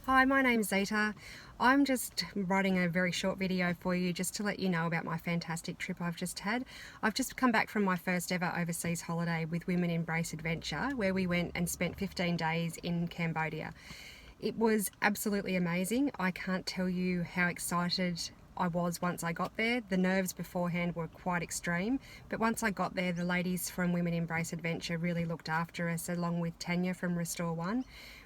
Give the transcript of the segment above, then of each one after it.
Hi, my name's Zieta. I'm just writing a very short video for you just to let you know about my fantastic trip I've just had. I've just come back from my first ever overseas holiday with Women Embrace Adventure, where we went and spent 15 days in Cambodia. It was absolutely amazing. I can't tell you how excited I was once I got there. The nerves beforehand were quite extreme, but once I got there, the ladies from Women Embrace Adventure really looked after us, along with Tanya from Restore One.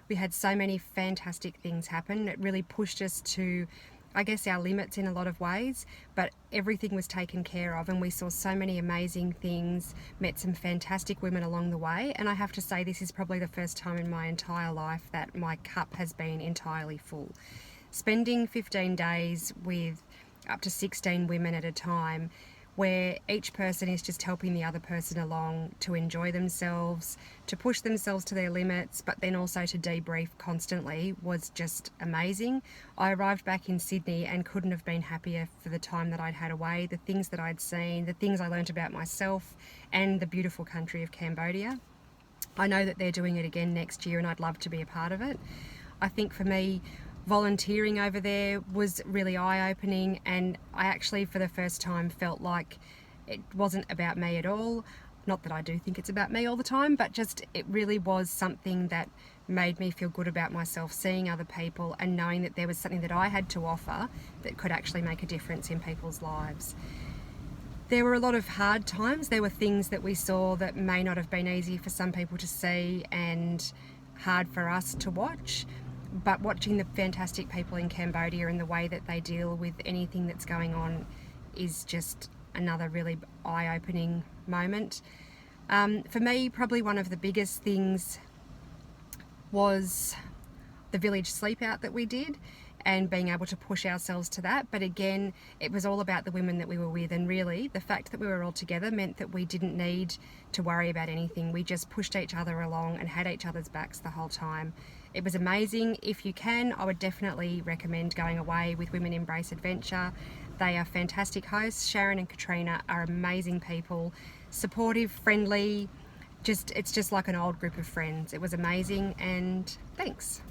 We had so many fantastic things happen. It really pushed us to, I guess, our limits in a lot of ways, but everything was taken care of and we saw so many amazing things, met some fantastic women along the way, and I have to say this is probably the first time in my entire life that my cup has been entirely full. Spending 15 days with up to 16 women at a time, where each person is just helping the other person along to enjoy themselves, to push themselves to their limits, but then also to debrief constantly, was just amazing. I arrived back in Sydney and couldn't have been happier for the time that I'd had away, the things that I'd seen, the things I learnt about myself, and the beautiful country of Cambodia. I know that they're doing it again next year and I'd love to be a part of it. I think for me, volunteering over there was really eye-opening, and I actually for the first time felt like it wasn't about me at all. Not that I do think it's about me all the time, but just it really was something that made me feel good about myself, seeing other people and knowing that there was something that I had to offer that could actually make a difference in people's lives. There were a lot of hard times. There were things that we saw that may not have been easy for some people to see and hard for us to watch. But watching the fantastic people in Cambodia and the way that they deal with anything that's going on is just another really eye-opening moment. For me, probably one of the biggest things was the village sleep out that we did and being able to push ourselves to that. But again, it was all about the women that we were with, and really the fact that we were all together meant that we didn't need to worry about anything. We just pushed each other along and had each other's backs the whole time. It was amazing. If you can, I would definitely recommend going away with Women Embrace Adventure. They are fantastic hosts. Sharon and Katrina are amazing people, supportive, friendly, it's just like an old group of friends. It was amazing, and thanks.